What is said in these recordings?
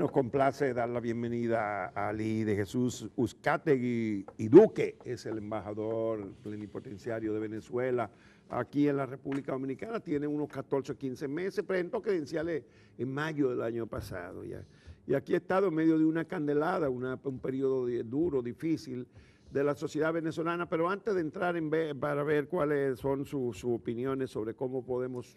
nos complace dar la bienvenida a Ali de Jesús Uzcategui y Duque, es el embajador plenipotenciario de Venezuela aquí en la República Dominicana. Tiene unos 14 o 15 meses, presentó credenciales en mayo del año pasado ya. Y aquí ha estado en medio de una candelada, un periodo duro, difícil de la sociedad venezolana, pero antes de entrar para ver cuáles son sus opiniones sobre cómo podemos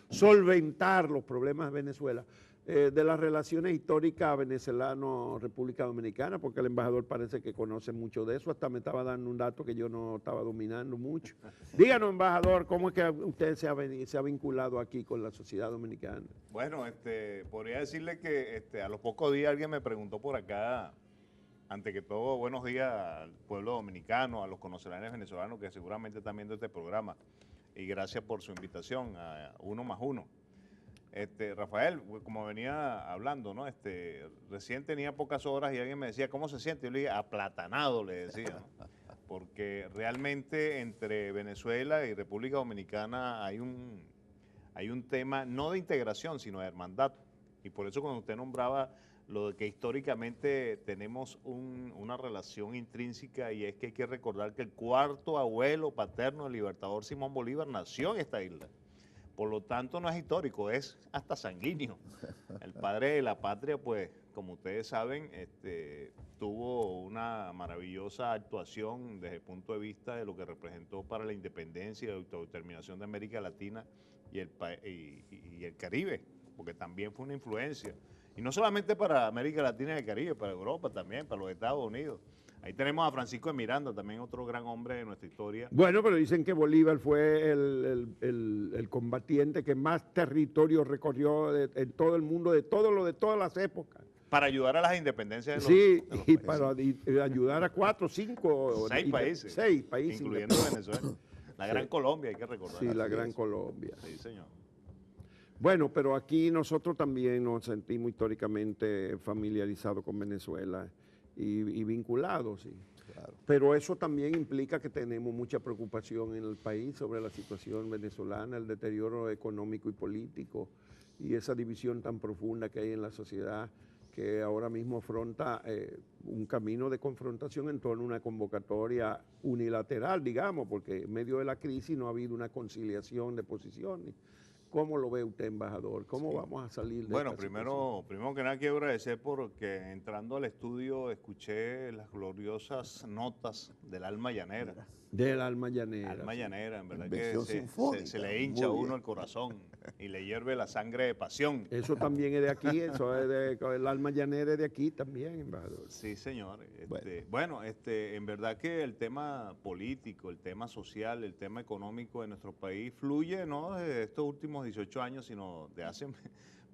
solventar los problemas de Venezuela, de las relaciones históricas venezolano-República Dominicana, porque el embajador parece que conoce mucho de eso, hasta me estaba dando un dato que yo no estaba dominando mucho. Díganos, embajador, ¿cómo es que usted se ha vinculado aquí con la sociedad dominicana? Bueno, podría decirle que a los pocos días alguien me preguntó por acá, ante que todo, buenos días al pueblo dominicano, a los connacionales venezolanos que seguramente están viendo este programa, y gracias por su invitación a Uno más Uno. Rafael, como venía hablando, ¿no? Recién tenía pocas horas y alguien me decía, ¿cómo se siente? Yo le dije, aplatanado, le decía, ¿no? Porque realmente entre Venezuela y República Dominicana hay un tema no de integración, sino de hermandad. Y por eso cuando usted nombraba lo de que históricamente tenemos una relación intrínseca, y es que hay que recordar que el cuarto abuelo paterno del libertador Simón Bolívar nació en esta isla. Por lo tanto, no es histórico, es hasta sanguíneo. El padre de la patria, pues, como ustedes saben, tuvo una maravillosa actuación desde el punto de vista de lo que representó para la independencia y la autodeterminación de América Latina y el Caribe, porque también fue una influencia. Y no solamente para América Latina y el Caribe, para Europa también, para los Estados Unidos. Ahí tenemos a Francisco de Miranda, también otro gran hombre de nuestra historia. Bueno, pero dicen que Bolívar fue el combatiente que más territorio recorrió en todo el mundo, de todas las épocas. Para ayudar a las independencias de los y países. para ayudar a 4, 5, 6 países, incluyendo Venezuela. La Gran Colombia, hay que recordar. Sí, la Gran Colombia. Sí, señor. Bueno, pero aquí nosotros también nos sentimos históricamente familiarizados con Venezuela y vinculados, sí. Claro. Pero eso también implica que tenemos mucha preocupación en el país sobre la situación venezolana, el deterioro económico y político y esa división tan profunda que hay en la sociedad, que ahora mismo afronta un camino de confrontación en torno a una convocatoria unilateral, digamos, porque en medio de la crisis no ha habido una conciliación de posiciones. ¿Cómo lo ve usted, embajador? ¿Cómo vamos a salir de esta primero que nada quiero agradecer porque entrando al estudio escuché las gloriosas notas del alma llanera. Del alma llanera. Alma llanera, en verdad que se le hincha a uno el corazón y le hierve la sangre de pasión. Eso también es de aquí, el alma llanera es de aquí también, embajador. Sí, señor. En verdad que el tema político, el tema social, el tema económico de nuestro país fluye no de estos últimos 18 años, sino de hace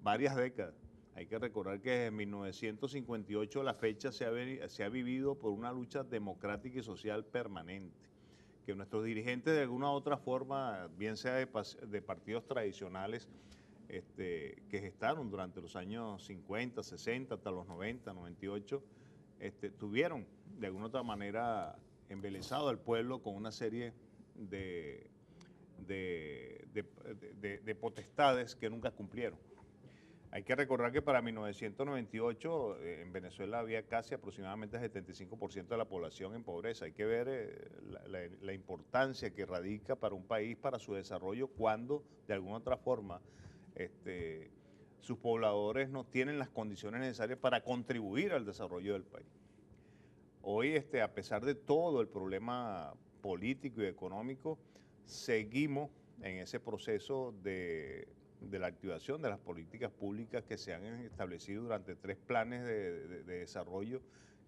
varias décadas. Hay que recordar que desde 1958 la fecha se ha vivido por una lucha democrática y social permanente, que nuestros dirigentes de alguna u otra forma, bien sea de partidos tradicionales, que gestaron durante los años 50, 60, hasta los 90, 98, tuvieron de alguna u otra manera embelesado al pueblo con una serie de potestades que nunca cumplieron. Hay que recordar que para 1998 en Venezuela había casi aproximadamente el 75% de la población en pobreza. Hay que ver la importancia que radica para un país, para su desarrollo, cuando de alguna otra forma sus pobladores no tienen las condiciones necesarias para contribuir al desarrollo del país. Hoy, a pesar de todo el problema político y económico, seguimos en ese proceso de la activación de las políticas públicas que se han establecido durante 3 planes de desarrollo,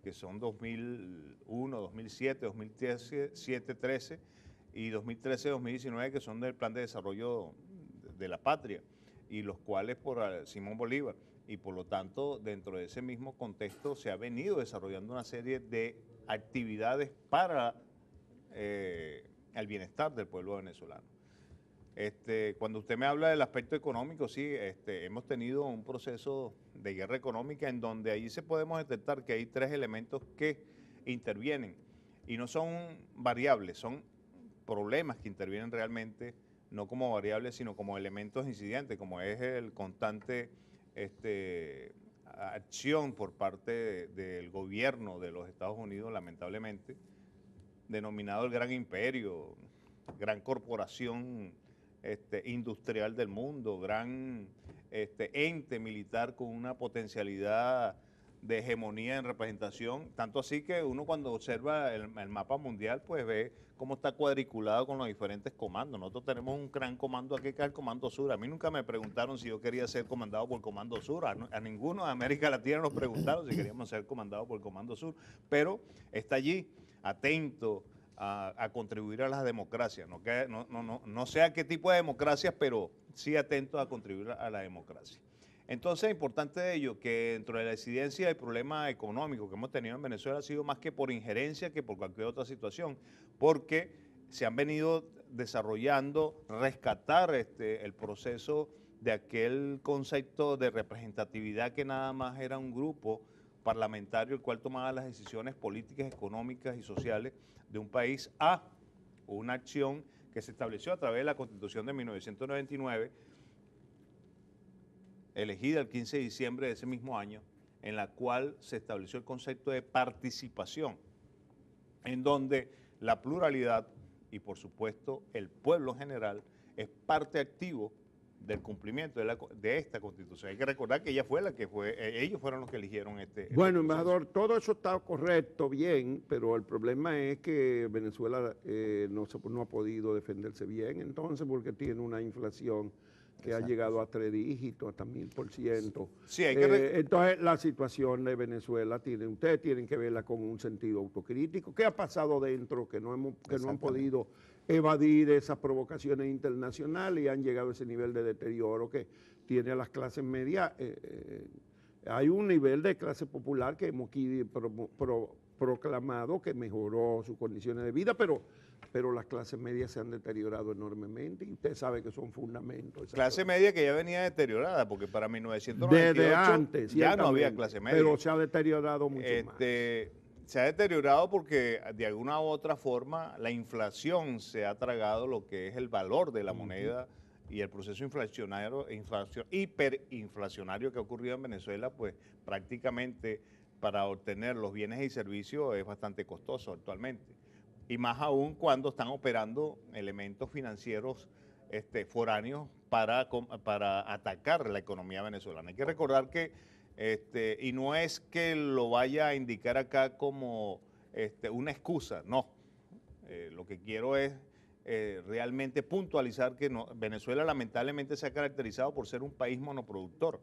que son 2001, 2007, 2013 y 2013-2019, que son del Plan de Desarrollo de la Patria, y los cuales por Simón Bolívar. Y por lo tanto, dentro de ese mismo contexto se ha venido desarrollando una serie de actividades para el bienestar del pueblo venezolano. Cuando usted me habla del aspecto económico, sí, hemos tenido un proceso de guerra económica en donde ahí se podemos detectar que hay 3 elementos que intervienen y no son variables, son problemas que intervienen realmente, no como variables, sino como elementos incidentes, como es el constante acción por parte del gobierno de los Estados Unidos, lamentablemente, denominado el Gran Imperio, gran corporación industrial del mundo, gran ente militar con una potencialidad de hegemonía en representación, tanto así que uno cuando observa el mapa mundial pues ve cómo está cuadriculado con los diferentes comandos. Nosotros tenemos un gran comando aquí que es el Comando Sur. A mí nunca me preguntaron si yo quería ser comandado por el Comando Sur, a ninguno de América Latina nos preguntaron si queríamos ser comandados por el Comando Sur, pero está allí, atento a contribuir a las democracias, no sé a qué tipo de democracias, pero sí atento a contribuir a la democracia. Entonces es importante de ello que dentro de la incidencia del problema económico que hemos tenido en Venezuela ha sido más que por injerencia que por cualquier otra situación, porque se han venido desarrollando, rescatar el proceso de aquel concepto de representatividad que nada más era un grupo parlamentario el cual tomaba las decisiones políticas, económicas y sociales de un país a una acción que se estableció a través de la Constitución de 1999, elegida el 15 de diciembre de ese mismo año, en la cual se estableció el concepto de participación, en donde la pluralidad y por supuesto el pueblo en general es parte activo del cumplimiento de esta Constitución. Hay que recordar que ellos fueron los que eligieron Bueno, embajador, todo eso está correcto, bien, pero el problema es que Venezuela no ha podido defenderse bien, entonces, porque tiene una inflación que ha llegado a 3 dígitos, hasta 1000%. Sí, hay que entonces, la situación de Venezuela, ustedes tienen que verla con un sentido autocrítico. ¿Qué ha pasado dentro que no han podido evadir esas provocaciones internacionales y han llegado a ese nivel de deterioro que tiene a las clases medias? Hay un nivel de clase popular que hemos aquí proclamado que mejoró sus condiciones de vida, pero las clases medias se han deteriorado enormemente y usted sabe que son fundamentos. Clase media que ya venía deteriorada, porque para 1998 desde antes, ya no había clase media. Pero se ha deteriorado mucho más. Se ha deteriorado porque de alguna u otra forma la inflación se ha tragado lo que es el valor de la moneda y el proceso hiperinflacionario que ha ocurrido en Venezuela, pues prácticamente para obtener los bienes y servicios es bastante costoso actualmente. Y más aún cuando están operando elementos financieros foráneos para atacar la economía venezolana. Hay que recordar que, y no es que lo vaya a indicar acá como una excusa, no. Lo que quiero es realmente puntualizar que Venezuela lamentablemente se ha caracterizado por ser un país monoproductor.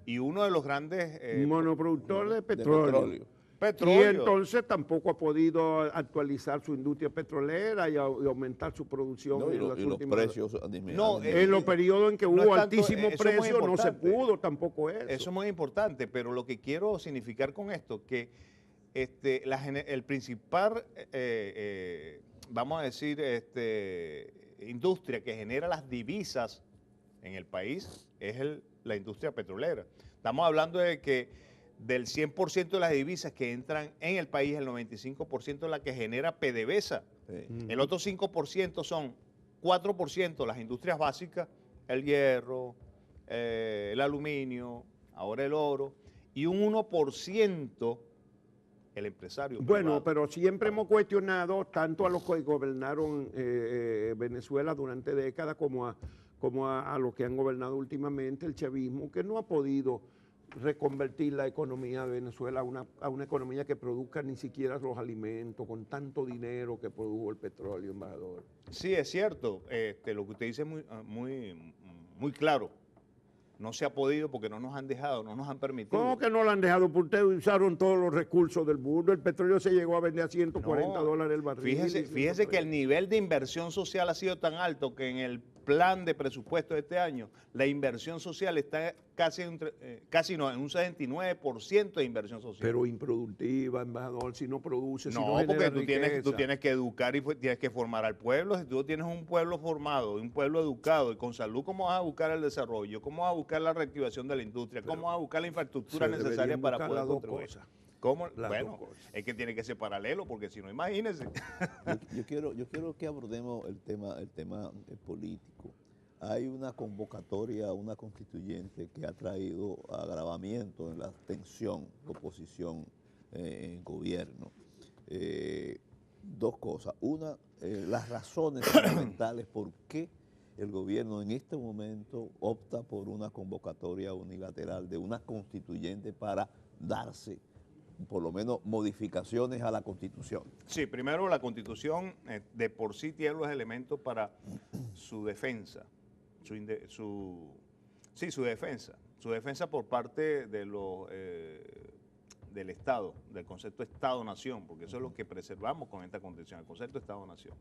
Y uno de los grandes... monoproductor de petróleo. Y entonces tampoco ha podido actualizar su industria petrolera y aumentar su producción. No, y los precios no, en los periodos en que hubo altísimos precios no se pudo tampoco eso. Eso es muy importante, pero lo que quiero significar con esto, que el principal, vamos a decir, industria que genera las divisas en el país es la industria petrolera. Estamos hablando de que del 100% de las divisas que entran en el país, el 95% es la que genera PDVSA. Sí. El otro 5% son 4% las industrias básicas, el hierro, el aluminio, ahora el oro, y un 1% el empresario. Bueno, pero siempre hemos cuestionado tanto a los que gobernaron Venezuela durante décadas como a los que han gobernado últimamente, el chavismo, que no ha podido reconvertir la economía de Venezuela a una economía que produzca ni siquiera los alimentos con tanto dinero que produjo el petróleo, embajador. Sí, es cierto. Lo que usted dice es muy claro. No se ha podido porque no nos han dejado, no nos han permitido. ¿Cómo que no lo han dejado? Porque ustedes usaron todos los recursos del mundo. El petróleo se llegó a vender a 140 dólares el barril. Fíjese que el nivel de inversión social ha sido tan alto que en el plan de presupuesto de este año, la inversión social está en un 79% de inversión social. Pero improductiva, embajador, si no produce, si no porque genera tú tienes que educar y tienes que formar al pueblo. Si tú tienes un pueblo formado, un pueblo educado y con salud, ¿cómo vas a buscar el desarrollo? ¿Cómo vas a buscar la reactivación de la industria? ¿Cómo vas a buscar la infraestructura necesaria para poder contribuir? ¿Cómo? Bueno, es que tiene que ser paralelo, porque si no, imagínense. Yo quiero que abordemos el tema político, hay una convocatoria a una constituyente que ha traído agravamiento en la tensión, oposición en gobierno. Dos cosas. Una, las razones fundamentales por qué el gobierno en este momento opta por una convocatoria unilateral de una constituyente para darse por lo menos modificaciones a la Constitución. Sí, primero la Constitución de por sí tiene los elementos para su defensa, su defensa por parte de del Estado, del concepto Estado-Nación, porque eso es lo que preservamos con esta Constitución, el concepto Estado-Nación.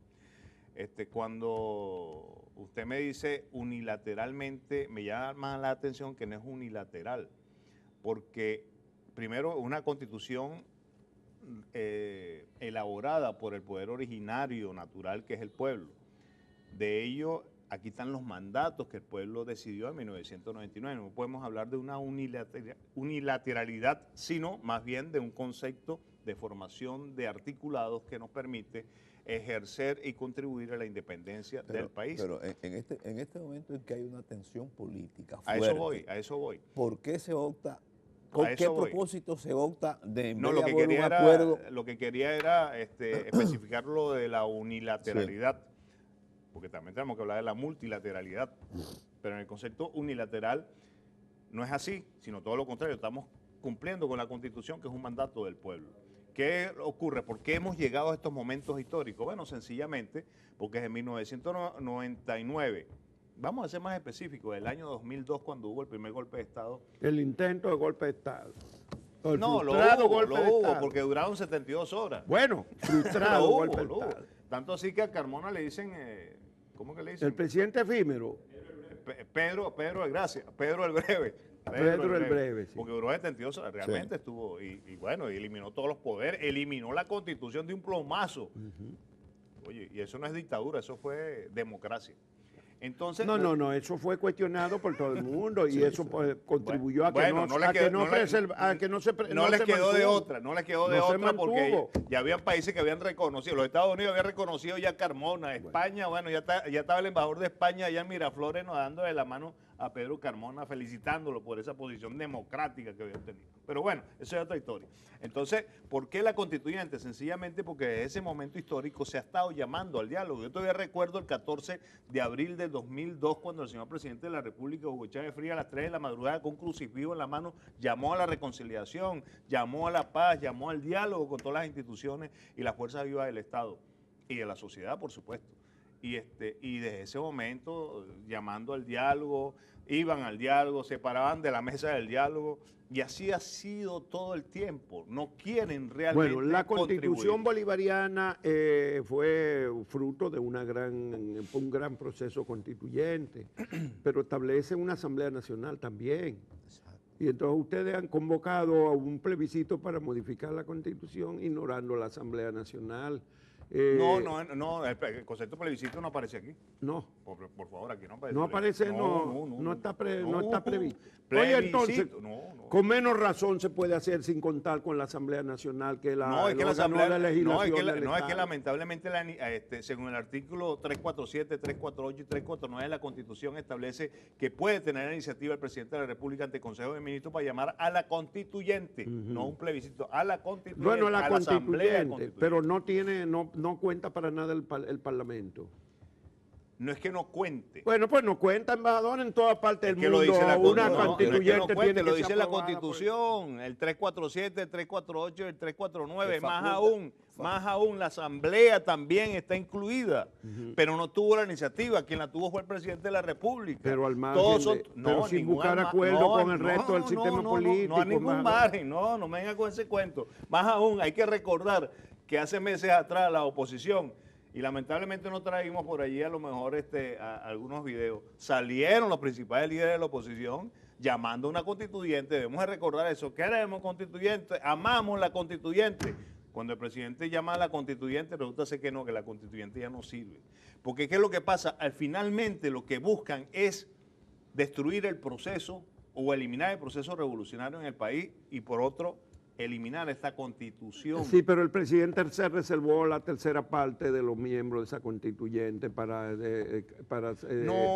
Cuando usted me dice unilateralmente, me llama la atención que no es unilateral, porque primero una Constitución elaborada por el poder originario, natural, que es el pueblo. De ello, aquí están los mandatos que el pueblo decidió en 1999. No podemos hablar de una unilateralidad, sino más bien de un concepto de formación de articulados que nos permite ejercer y contribuir a la independencia del país. Pero en este momento en que hay una tensión política fuerte, a eso voy. ¿Por qué se opta? ¿Con qué propósito se opta de no, lo que quería era, acuerdo? Lo que quería era especificar lo de la unilateralidad, sí, porque también tenemos que hablar de la multilateralidad, pero en el concepto unilateral no es así, sino todo lo contrario, estamos cumpliendo con la Constitución, que es un mandato del pueblo. ¿Qué ocurre? ¿Por qué hemos llegado a estos momentos históricos? Bueno, sencillamente porque en 1999, vamos a ser más específicos, el año 2002, cuando hubo el primer golpe de Estado. El intento de golpe de Estado. No, lo hubo, porque duraron 72 horas. Bueno, frustrado golpe de Estado. Tanto así que a Carmona le dicen, ¿cómo que le dicen? El presidente efímero. Pedro el Breve. Pedro el Breve, sí. Porque duró 72 horas, realmente estuvo, y bueno, eliminó todos los poderes, eliminó la Constitución de un plomazo. Oye, y eso no es dictadura, eso fue democracia. Entonces, no, eso fue cuestionado por todo el mundo y eso pues, contribuyó a que no les quedó de otra porque ya habían países que habían reconocido, los Estados Unidos habían reconocido ya Carmona, España, bueno, ya estaba el embajador de España allá en Miraflores dándole la mano a Pedro Carmona, felicitándolo por esa posición democrática que había obtenido. Pero bueno, eso es otra historia. Entonces, ¿por qué la constituyente? Sencillamente porque desde ese momento histórico se ha estado llamando al diálogo. Yo todavía recuerdo el 14 de abril del 2002, cuando el señor presidente de la República, Hugo Chávez Frías, a las 3 de la madrugada, con un crucifijo en la mano, llamó a la reconciliación, llamó a la paz, llamó al diálogo con todas las instituciones y las fuerzas vivas del Estado y de la sociedad, por supuesto. Y desde ese momento, llamando al diálogo, iban al diálogo, se paraban de la mesa del diálogo, y así ha sido todo el tiempo. No quieren realmente Bueno, la Constitución bolivariana fue fruto de un gran proceso constituyente, pero establece una Asamblea Nacional también. Y entonces ustedes han convocado a un plebiscito para modificar la Constitución, ignorando la Asamblea Nacional. No, el concepto plebiscito no aparece aquí. No. Por favor, aquí no aparece. No aparece, no está previsto. Oye, entonces, con menos razón se puede hacer sin contar con la Asamblea Nacional, que la Asamblea de Legislación. No, es que lamentablemente, según el artículo 347, 348 y 349 de la Constitución, establece que puede tener la iniciativa el presidente de la República ante el Consejo de Ministros para llamar a la constituyente, no un plebiscito, a la constituyente. Bueno, la constituyente, pero no cuenta para nada el Parlamento. No es que no cuente. Bueno, pues no cuenta, embajador, en todas partes del mundo. Una constituyente tiene que lo dice la Constitución, el 347, el 348, el 349, más aún, la Asamblea también está incluida, pero no tuvo la iniciativa, quien la tuvo fue el presidente de la República. Pero al margen, pero sin buscar acuerdo con el resto del sistema político. No hay ningún margen, no me venga con ese cuento. Más aún, hay que recordar que hace meses atrás la oposición, y lamentablemente no traímos por allí a lo mejor algunos videos, salieron los principales líderes de la oposición llamando a una constituyente. Debemos de recordar eso. Queremos constituyente, amamos la constituyente. Cuando el presidente llama a la constituyente, resulta ser que no, que la constituyente ya no sirve. Porque ¿qué es lo que pasa? Finalmente lo que buscan es destruir el proceso o eliminar el proceso revolucionario en el país y por otro eliminar esta constitución. Sí, pero el presidente se reservó la tercera parte de los miembros de esa constituyente para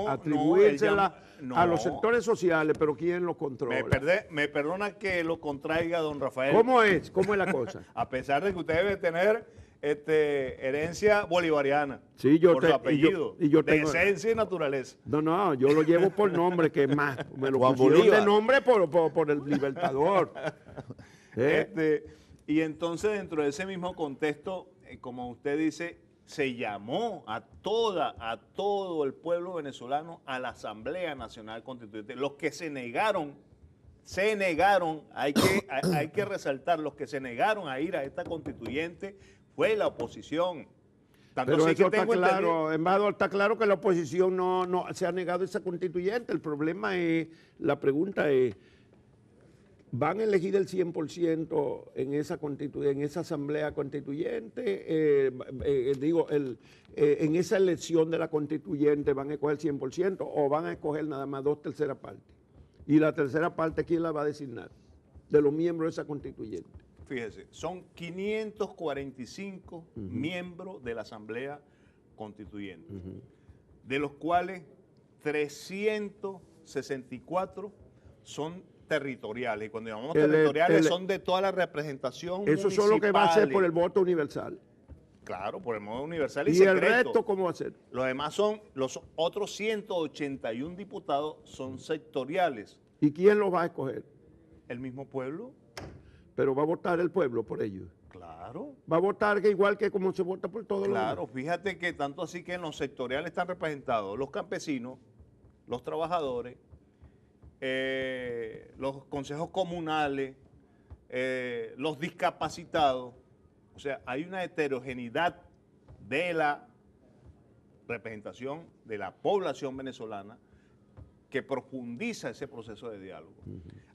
atribuírsela a los sectores sociales, pero ¿quién los controla? Me perdona que lo contraiga, don Rafael. ¿Cómo es? ¿Cómo es la cosa? A pesar de que usted debe tener herencia bolivariana, Sí, por su apellido, de esencia y naturaleza. No, yo lo llevo por nombre, que es más, me lo Juan pusieron Bolívar. de nombre por el Libertador. Y entonces dentro de ese mismo contexto, como usted dice, se llamó a todo el pueblo venezolano a la Asamblea Nacional Constituyente. Los que se negaron, hay que resaltar, los que se negaron a ir a esta constituyente fue la oposición. Tanto Pero sí eso que está tengo claro, embajador, está claro que la oposición no se ha negado esa constituyente. El problema es, la pregunta es, ¿van a elegir el 100% en esa asamblea constituyente? En esa elección de la constituyente, ¿van a escoger el 100% o van a escoger nada más 2/3 partes? Y la tercera parte, ¿quién la va a designar? De los miembros de esa constituyente. Fíjese, son 545 miembros de la Asamblea Constituyente, de los cuales 364 son territoriales. Y cuando llamamos territoriales son de toda la representación Eso son lo que va a hacer por el voto universal. Claro, por el modo universal y ¿Y secreto. el resto cómo va a ser? Los demás son, los otros 181 diputados son sectoriales. ¿Y quién los va a escoger? ¿El mismo pueblo? Pero va a votar el pueblo por ellos. Claro. Va a votar que igual que como se vota por todos los Claro, fíjate que tanto así que en los sectoriales están representados los campesinos, los trabajadores, los consejos comunales, los discapacitados. O sea, hay una heterogeneidad de la representación de la población venezolana que profundiza ese proceso de diálogo.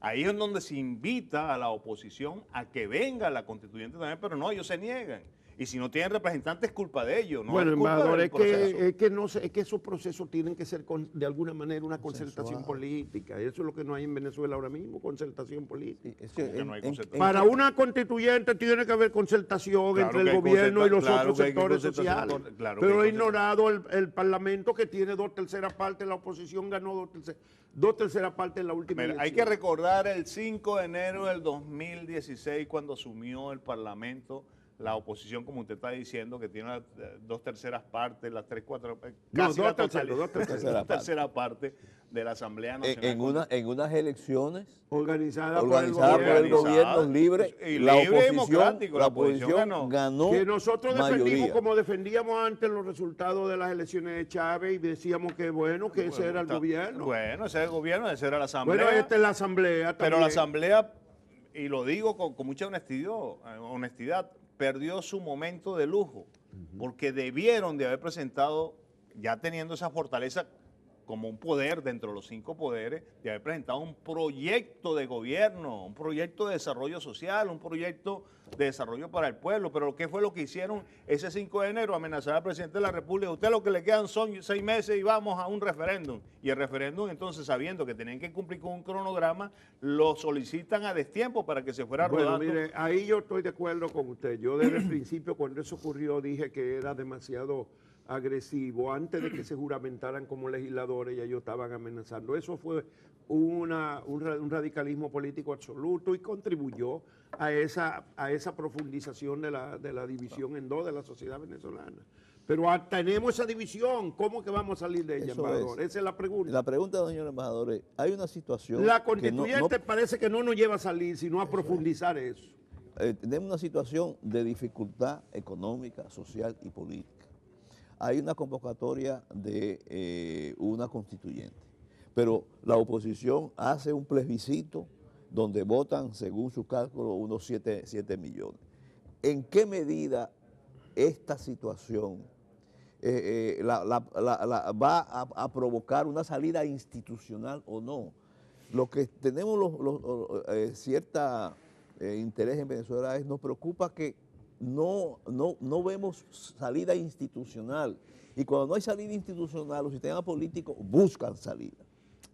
Ahí es donde se invita a la oposición a que venga la constituyente también, pero no, ellos se niegan. Y si no tienen representantes, es culpa de ellos, no bueno, es culpa embajador, del proceso. es que esos procesos tienen que ser de alguna manera una concertación política. Eso es lo que no hay en Venezuela ahora mismo, concertación política. Que no hay concertación. Para una constituyente tiene que haber concertación Claro entre que el hay gobierno y los claro otros que hay sectores concertación, sociales. claro que Pero hay ha ignorado el Parlamento, que tiene 2/3 partes, la oposición ganó 2/3 partes en la última Mira, hay elección. que recordar el 5 de enero del 2016 cuando asumió el Parlamento la oposición, como usted está diciendo, que tiene las 2/3 partes, las 3/4, casi la totalidad, 2/3 parte de la Asamblea Nacional. En unas elecciones organizadas por el gobierno libre, y la libre y oposición, democrático, la oposición ganó que nosotros defendimos mayoría. como defendíamos antes los resultados de las elecciones de Chávez y decíamos que bueno, que ese era el gobierno. Bueno, ese era el gobierno, esa era la Asamblea. Bueno, esta es la Asamblea también. Pero la Asamblea, y lo digo con mucha honestidad, perdió su momento de lujo, porque debieron de haber presentado, ya teniendo esa fortaleza como un poder dentro de los 5 poderes, de haber presentado un proyecto de gobierno, un proyecto de desarrollo social, un proyecto de desarrollo para el pueblo. Pero ¿qué fue lo que hicieron ese 5 de enero? Amenazar al presidente de la República. Usted lo que le quedan son 6 meses y vamos a un referéndum. Y el referéndum, entonces, sabiendo que tenían que cumplir con un cronograma, lo solicitan a destiempo para que se fuera rodando. Bueno, mire, ahí yo estoy de acuerdo con usted. Yo desde el principio, cuando eso ocurrió, dije que era demasiado agresivo. Antes de que se juramentaran como legisladores, ya ellos estaban amenazando. Eso fue un radicalismo político absoluto y contribuyó a esa profundización de la división en dos de la sociedad venezolana. Pero tenemos esa división, ¿cómo que vamos a salir de ella, embajador? Esa es la pregunta. La pregunta, señor embajador, es, hay una situación... La constituyente parece que no nos lleva a salir, sino a profundizar eso. Tenemos una situación de dificultad económica, social y política. Hay una convocatoria de una constituyente, pero la oposición hace un plebiscito donde votan, según sus cálculos, unos 7 millones. ¿En qué medida esta situación va a provocar una salida institucional o no? Lo que tenemos cierta interés en Venezuela nos preocupa que no vemos salida institucional. Y cuando no hay salida institucional, los sistemas políticos buscan salida.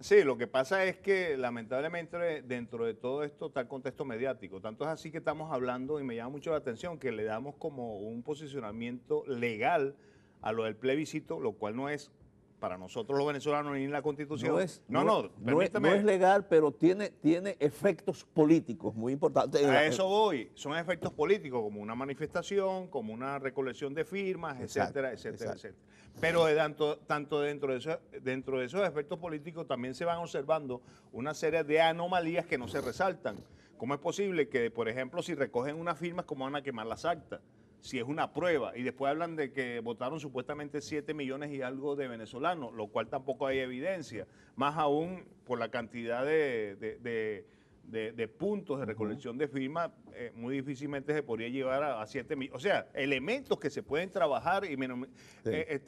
Sí, lo que pasa es que lamentablemente dentro de todo esto está el contexto mediático. Tanto es así que estamos hablando y me llama mucho la atención que le damos como un posicionamiento legal a lo del plebiscito, lo cual no es para nosotros los venezolanos ni en la Constitución. No es legal, pero tiene efectos políticos muy importantes. A eso voy. Son efectos políticos, como una manifestación, como una recolección de firmas, etcétera, etcétera, etcétera. Pero tanto dentro de esos efectos políticos también se van observando una serie de anomalías que no se resaltan. ¿Cómo es posible que, por ejemplo, si recogen unas firmas, cómo van a quemar las actas? Si es una prueba, y después hablan de que votaron supuestamente 7 millones y algo de venezolanos, lo cual tampoco hay evidencia, más aún por la cantidad de puntos de recolección de firmas, muy difícilmente se podría llevar a 7 millones. O sea, elementos que se pueden trabajar y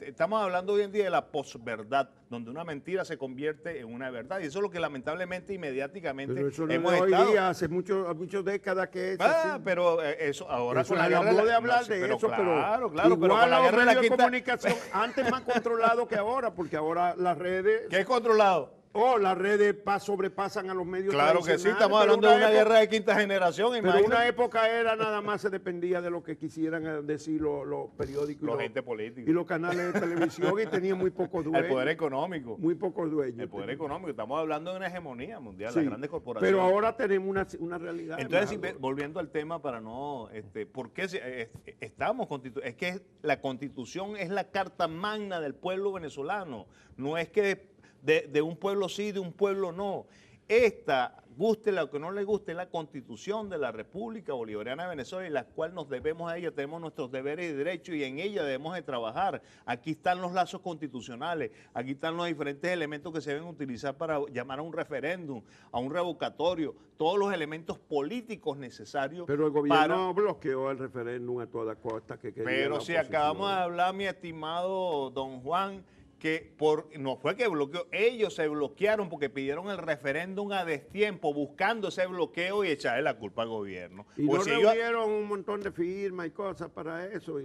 estamos hablando hoy en día de la posverdad, donde una mentira se convierte en una verdad, y eso es lo que lamentablemente y mediáticamente pero eso no hemos es de hoy estado. día, hace muchas décadas que es así. Pero eso ahora Eso con la hablamos guerra de hablar de pero eso, claro, pero pero igual con la los guerra de la medios de quinta, comunicación antes más controlado que ahora, porque ahora las redes, ¿qué es controlado? las redes sobrepasan a los medios Claro que sí, tradicionales, estamos pero hablando de una época- guerra de quinta generación, Pero imagínate. una época era nada más se dependía de lo que quisieran decir los periódicos Los entes políticos. y los canales de televisión y tenía muy pocos dueños. El poder económico. Muy pocos dueños. El poder económico. Estamos hablando de una hegemonía mundial, Sí, las grandes corporaciones. pero ahora tenemos una realidad. Entonces, embajador. volviendo al tema para no, ¿por qué estamos constituyendo? Es que la Constitución es la carta magna del pueblo venezolano. No es que de un pueblo sí, de un pueblo no. Esta, guste lo que no le guste, es la Constitución de la República Bolivariana de Venezuela, y la cual nos debemos a ella, tenemos nuestros deberes y derechos, y en ella debemos de trabajar. Aquí están los lazos constitucionales, aquí están los diferentes elementos que se deben utilizar para llamar a un referéndum, a un revocatorio, todos los elementos políticos necesarios. Pero el gobierno bloqueó el referéndum a toda costa que quería Pero la si oposición. acabamos de hablar, mi estimado don Juan, que no fue que bloqueó, ellos se bloquearon porque pidieron el referéndum a destiempo, buscando ese bloqueo y echarle la culpa al gobierno. Y Pues no si ellos- reunieron un montón de firmas y cosas para eso.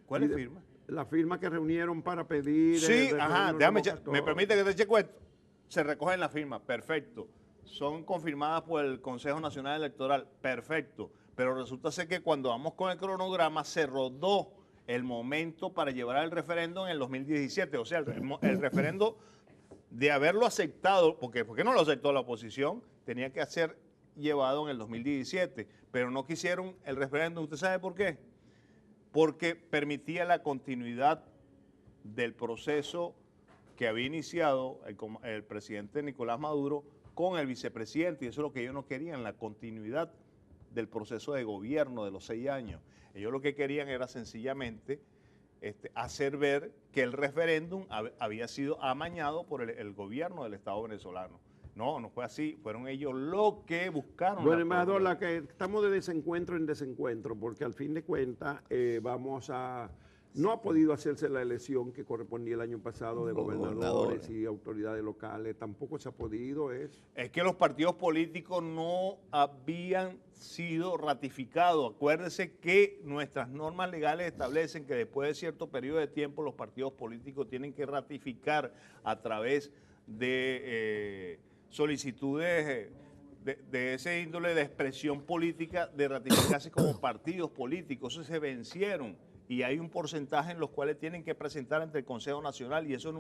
¿Cuáles firmas? La firma que reunieron para pedir. Sí, el ajá, referéndum me revocatorio. permite que te eche cuento. Se recogen las firmas, perfecto. Son confirmadas por el Consejo Nacional Electoral, perfecto. Pero resulta ser que cuando vamos con el cronograma se rodó el momento para llevar el referéndum en el 2017. O sea, el referéndum de haberlo aceptado, porque ¿por qué no lo aceptó la oposición? Tenía que ser llevado en el 2017, pero no quisieron el referéndum. ¿Usted sabe por qué? Porque permitía la continuidad del proceso que había iniciado el presidente Nicolás Maduro con el vicepresidente, y eso es lo que ellos no querían, la continuidad del proceso de gobierno de los 6 años. Ellos lo que querían era sencillamente hacer ver que el referéndum había sido amañado por el gobierno del Estado venezolano. No, no fue así, fueron ellos los que buscaron. Bueno, embajador, la que estamos de desencuentro en desencuentro, porque al fin de cuentas no ha podido hacerse la elección que correspondía el año pasado de gobernadores y autoridades locales, tampoco se ha podido eso. Es que los partidos políticos no habían sido ratificados. Acuérdense que nuestras normas legales establecen que después de cierto periodo de tiempo los partidos políticos tienen que ratificar a través de solicitudes de ese índole de expresión política, de ratificarse como partidos políticos. Esos se vencieron. Y hay un porcentaje en los cuales tienen que presentar ante el Consejo Nacional, y eso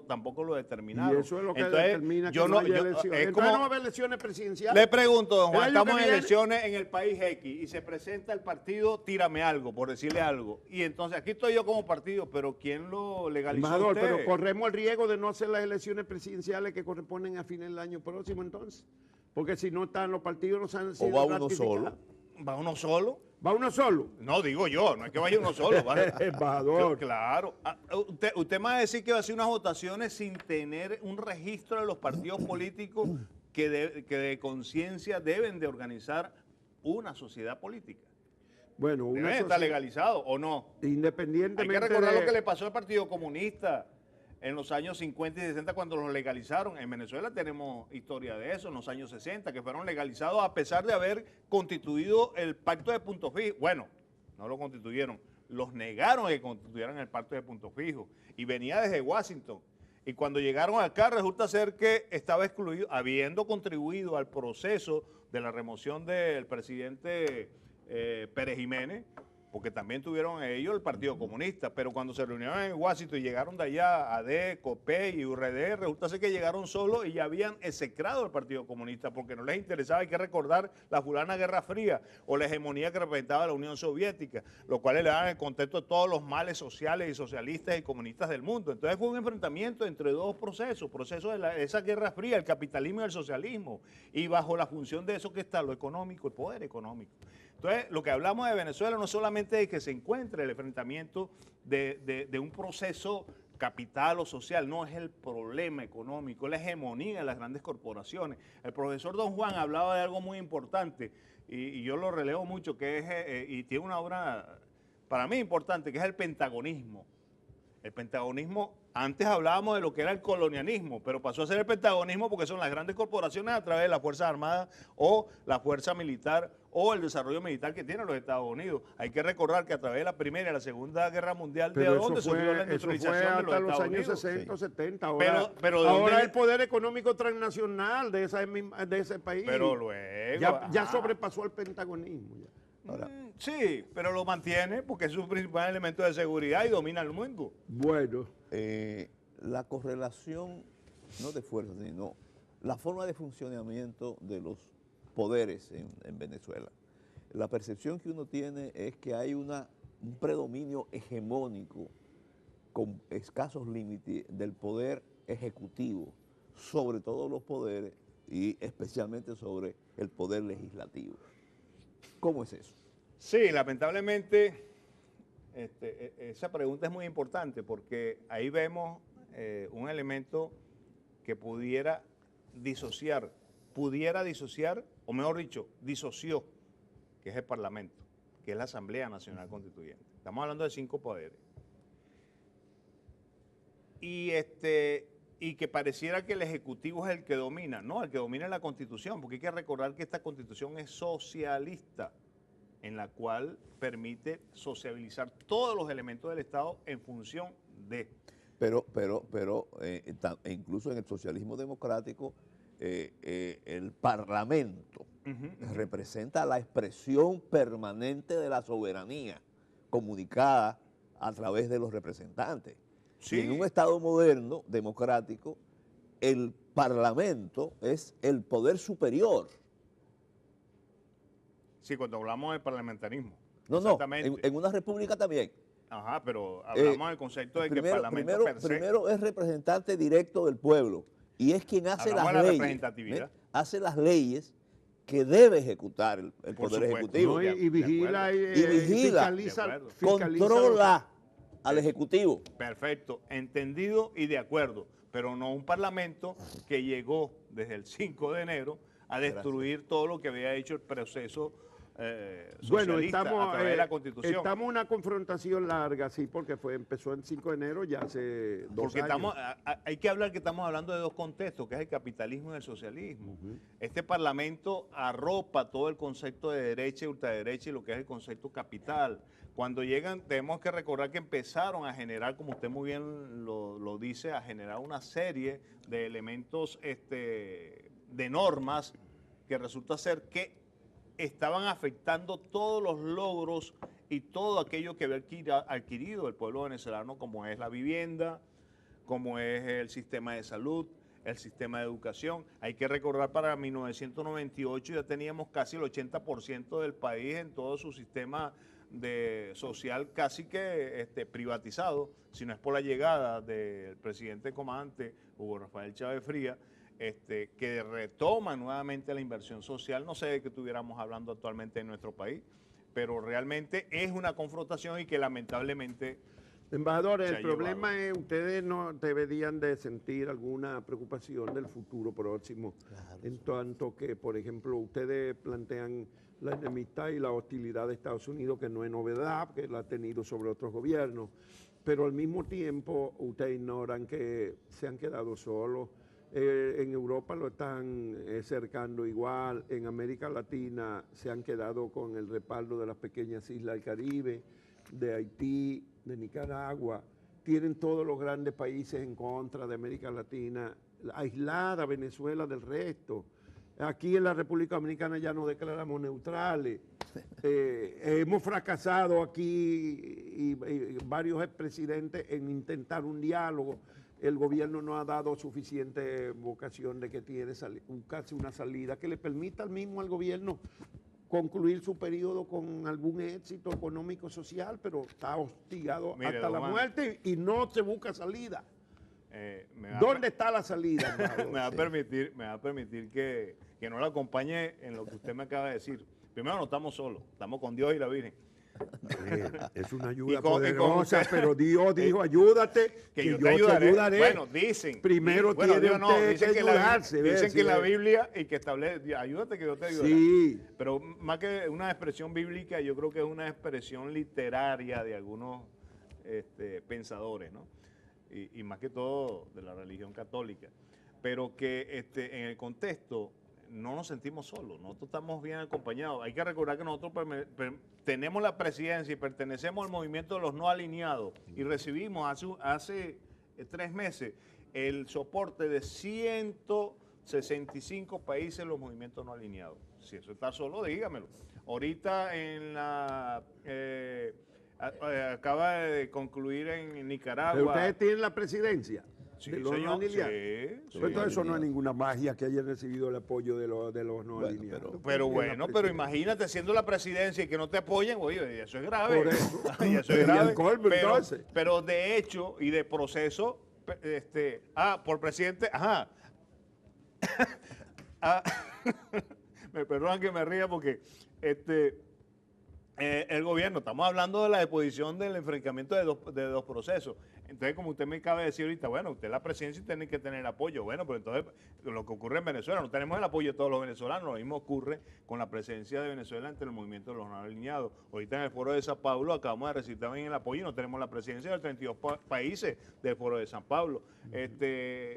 tampoco lo determinaron. Y eso es lo que determina que no haya elecciones. Entonces no va a haber elecciones presidenciales. Le pregunto, don Juan, El año que estamos en viene- elecciones en el país X y se presenta el partido Tírame Algo, por decirle algo. Y entonces aquí estoy yo como partido, pero ¿quién lo legalizó? Embajador, usted? pero corremos el riesgo de no hacer las elecciones presidenciales que corresponden a fines del año próximo entonces. Porque si no están los partidos, no se han sido va uno ratificados. solo. ¿Va uno solo? ¿Va uno solo? No, digo yo, no es que vaya uno solo. ¿Vale? Embajador. Claro. Usted me va a decir que va a hacer unas votaciones sin tener un registro de los partidos políticos que de conciencia deben de organizar una sociedad política. Bueno, Deben una estar sociedad- legalizado o no. Hay independientemente que recordar de- lo que le pasó al Partido Comunista en los años 50 y 60 cuando los legalizaron. En Venezuela tenemos historia de eso, en los años 60, que fueron legalizados a pesar de haber constituido el Pacto de Punto Fijo. Bueno, no lo constituyeron, los negaron a que constituyeran el Pacto de Punto Fijo. Y venía desde Washington. Y cuando llegaron acá resulta ser que estaba excluido, habiendo contribuido al proceso de la remoción del presidente Pérez Jiménez, porque también tuvieron ellos el Partido Comunista, pero cuando se reunieron en Washington y llegaron de allá, AD, COPEI y URD, resulta ser que llegaron solos y ya habían execrado el Partido Comunista porque no les interesaba. Hay que recordar la fulana Guerra Fría o la hegemonía que representaba la Unión Soviética, lo cual le daban el contexto de todos los males sociales y socialistas y comunistas del mundo. Entonces fue un enfrentamiento entre dos procesos de esa Guerra Fría, el capitalismo y el socialismo, y bajo la función de eso que está lo económico, el poder económico. Entonces, lo que hablamos de Venezuela no solamente es que se encuentre el enfrentamiento de un proceso capital o social, no es el problema económico, es la hegemonía de las grandes corporaciones. El profesor Don Juan hablaba de algo muy importante y yo lo releo mucho, que es, y tiene una obra para mí importante, que es el pentagonismo. El pentagonismo, antes hablábamos de lo que era el colonialismo, pero pasó a ser el pentagonismo porque son las grandes corporaciones a través de las Fuerzas Armadas o la Fuerza Militar o el desarrollo militar que tienen los Estados Unidos. Hay que recordar que a través de la Primera y la Segunda Guerra Mundial, pero ¿de dónde surgió la industrialización de los hasta Estados los años Unidos? 60 o Sí. 70. Ahora, Pero ahora el poder económico transnacional de ese país Pero luego, ya sobrepasó el pentagonismo. Ya. Ahora, sí, pero lo mantiene porque es su principal elemento de seguridad y domina el mundo. Bueno, la correlación, no de fuerza, sino la forma de funcionamiento de los poderes en Venezuela. La percepción que uno tiene es que hay un predominio hegemónico con escasos límites del poder ejecutivo sobre todos los poderes y especialmente sobre el poder legislativo. ¿Cómo es eso? Sí, lamentablemente esa pregunta es muy importante porque ahí vemos un elemento que pudiera disociar, o mejor dicho, disoció, que es el Parlamento, que es la Asamblea Nacional Constituyente. Estamos hablando de 5 poderes. Y que pareciera que el Ejecutivo es el que domina. No, el que domina es la Constitución, porque hay que recordar que esta Constitución es socialista, en la cual permite sociabilizar todos los elementos del Estado en función de... Pero incluso en el socialismo democrático, el Parlamento representa la expresión permanente de la soberanía comunicada a través de los representantes. Sí. Y en un Estado moderno, democrático, el Parlamento es el poder superior. Sí, cuando hablamos de parlamentarismo. No, Exactamente. en una república también. Ajá, pero hablamos del concepto de que el Parlamento per se... Primero es representante directo del pueblo y es quien hace Hablamos las de la leyes. representatividad. Hace las leyes que debe ejecutar el Por Poder supuesto. Ejecutivo. no, y vigila Y vigila, fiscaliza controla al Ejecutivo. Perfecto, entendido y de acuerdo, pero no un Parlamento que llegó desde el 5 de enero a destruir todo lo que había hecho el proceso Bueno, socialista a través de la Constitución. estamos en una confrontación larga, sí, porque empezó el 5 de enero ya hace 2 Porque años. hay que hablar que estamos hablando de dos contextos, que es el capitalismo y el socialismo. Este Parlamento arropa todo el concepto de derecha y ultraderecha y lo que es el concepto capital. Cuando llegan, tenemos que recordar que empezaron a generar, como usted muy bien lo dice, a generar una serie de elementos de normas que resulta ser que estaban afectando todos los logros y todo aquello que había adquirido el pueblo venezolano, como es la vivienda, como es el sistema de salud, el sistema de educación. Hay que recordar para 1998 ya teníamos casi el 80% del país en todo su sistema social casi que privatizado, si no es por la llegada del presidente comandante Hugo Rafael Chávez Frías, que retoma nuevamente la inversión social. No sé de qué estuviéramos hablando actualmente en nuestro país, pero realmente es una confrontación y que lamentablemente... Embajador, el problema es, ustedes no deberían de sentir alguna preocupación del futuro próximo, claro, en tanto que, por ejemplo, ustedes plantean la enemistad y la hostilidad de Estados Unidos, que no es novedad, que la ha tenido sobre otros gobiernos, pero al mismo tiempo ustedes ignoran que se han quedado solos. En Europa lo están cercando igual, en América Latina se han quedado con el respaldo de las pequeñas islas del Caribe, de Haití, de Nicaragua, tienen todos los grandes países en contra de América Latina, aislada Venezuela del resto. Aquí en la República Dominicana ya nos declaramos neutrales. Hemos fracasado aquí y varios expresidentes en intentar un diálogo. El gobierno no ha dado suficiente vocación de que tiene casi una salida que le permita al gobierno concluir su periodo con algún éxito económico social, pero está hostigado hasta la muerte y no se busca salida. ¿Dónde está la salida? me va a permitir que no la acompañe en lo que usted me acaba de decir. Primero, no estamos solos, estamos con Dios y la Virgen. Es una ayuda poderosa, pero Dios dijo, ayúdate, que yo te ayudaré. Bueno, dicen. Primero tiene usted que ayudarse. Dicen que la Biblia y que establece, ayúdate que yo te ayudaré. Sí. Pero más que una expresión bíblica, yo creo que es una expresión literaria de algunos pensadores, ¿no? Y más que todo de la religión católica. Pero que en el contexto no nos sentimos solos, nosotros estamos bien acompañados. Hay que recordar que nosotros tenemos la presidencia y pertenecemos al movimiento de los no alineados y recibimos hace 3 meses el soporte de 165 países en los movimientos no alineados. Si eso está solo, dígamelo. Ahorita acaba de concluir en Nicaragua. ¿Pero ustedes tienen la presidencia? Sí, de los señor, no alineados. Sí, Entonces eso no es ninguna magia que hayan recibido el apoyo de los no alineados. Pero imagínate siendo la presidencia y que no te apoyen, oye, eso es grave. Por eso. Y eso es grave. Pero de hecho y de proceso, por presidente, me perdonan que me ría porque el gobierno, estamos hablando de la deposición del enfrentamiento de dos procesos. Entonces, como usted me acaba de decir ahorita, bueno, usted es la presidencia y tiene que tener apoyo. Bueno, pero entonces lo que ocurre en Venezuela, no tenemos el apoyo de todos los venezolanos, lo mismo ocurre con la presencia de Venezuela ante el movimiento de los no alineados. Ahorita en el foro de San Pablo acabamos de recibir también el apoyo y no tenemos la presidencia de los 32 países del foro de San Pablo.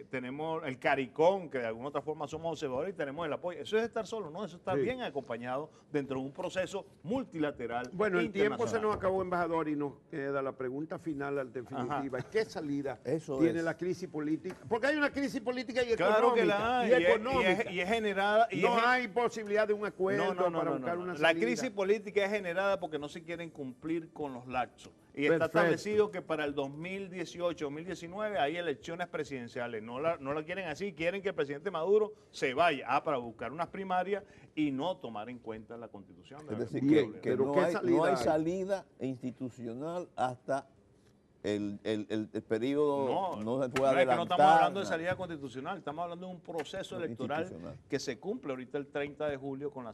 Tenemos el CARICOM, que de alguna otra forma somos observadores y tenemos el apoyo. Eso es estar solo, ¿no? Eso está bien acompañado dentro de un proceso multilateral. Bueno, el tiempo se nos acabó, embajador, y nos queda la pregunta final al definitiva. ¿Qué salida tiene la crisis política? Porque hay una crisis política y económica. Claro que la hay, y es generada. No hay posibilidad de un acuerdo para buscar una salida. La crisis política es generada porque no se quieren cumplir con los lapsos. Y Perfecto. Está establecido que para el 2018, 2019 hay elecciones presidenciales. No la quieren así, quieren que el presidente Maduro se vaya para buscar unas primarias y no tomar en cuenta la Constitución. Es decir, que no hay salida institucional hasta el periodo no se puede adelantar. Es que no estamos hablando de salida constitucional, estamos hablando de un proceso electoral que se cumple ahorita el 30 de julio con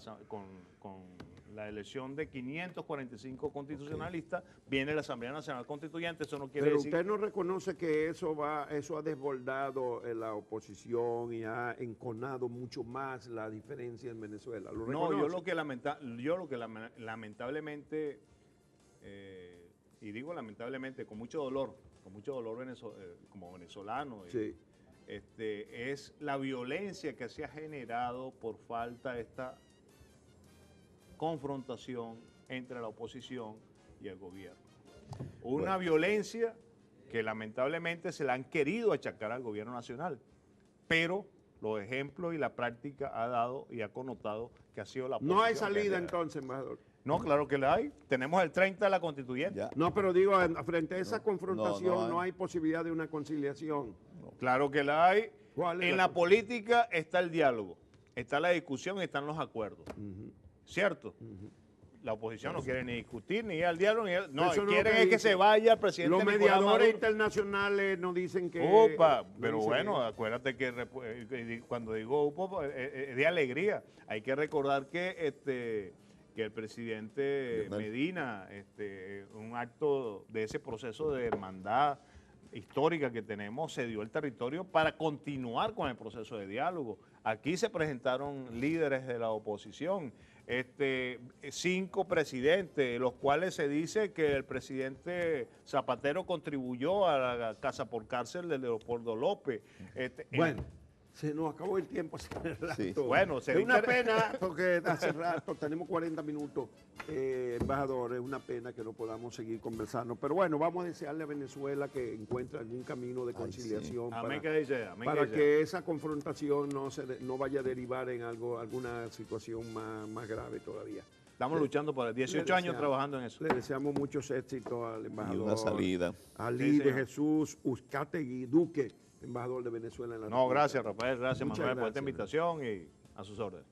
la elección de 545 constitucionalistas. Viene la Asamblea Nacional Constituyente, eso no quiere decir... Pero usted no reconoce que eso ha desbordado la oposición y ha enconado mucho más la diferencia en Venezuela. ¿Lo reconoce? No, yo lo que lamentablemente... y digo lamentablemente con mucho dolor como venezolano, es la violencia que se ha generado por falta de esta confrontación entre la oposición y el gobierno. Una violencia que lamentablemente se la han querido achacar al gobierno nacional, pero los ejemplos y la práctica ha dado y ha connotado que ha sido la oposición. No hay salida entonces, embajador. No, claro que la hay. Tenemos el 30 de la constituyente. Ya. No, pero digo, frente a esa confrontación no hay posibilidad de una conciliación. No. Claro que la hay. En la política está el diálogo, está la discusión y están los acuerdos. ¿Cierto? La oposición no quiere ni discutir, ni ir al diálogo, quieren es que se vaya el presidente. Los mediadores internacionales nos dicen que... Pero bueno, acuérdate que cuando digo es de alegría. Hay que recordar que el presidente Medina, un acto de ese proceso de hermandad histórica que tenemos, se dio el territorio para continuar con el proceso de diálogo. Aquí se presentaron líderes de la oposición, 5 presidentes, los cuales se dice que el presidente Zapatero contribuyó a la casa por cárcel de Leopoldo López. Bueno, Se nos acabó el tiempo hace rato. Sí. Bueno, es una pena porque hace rato tenemos 40 minutos, embajador, es una pena que no podamos seguir conversando. Pero bueno, vamos a desearle a Venezuela que encuentre algún camino de conciliación Amén que dice, amén para que que esa confrontación no vaya a derivar en alguna situación más grave todavía. Estamos luchando por 18 años trabajando en eso. Le deseamos muchos éxitos al embajador. Y una salida. Ali Sí, de señor. Jesús Uzcategui Duque, embajador de Venezuela en la No, República. gracias Rafael, gracias Muchas Manuel por esta gracias. invitación y a sus órdenes.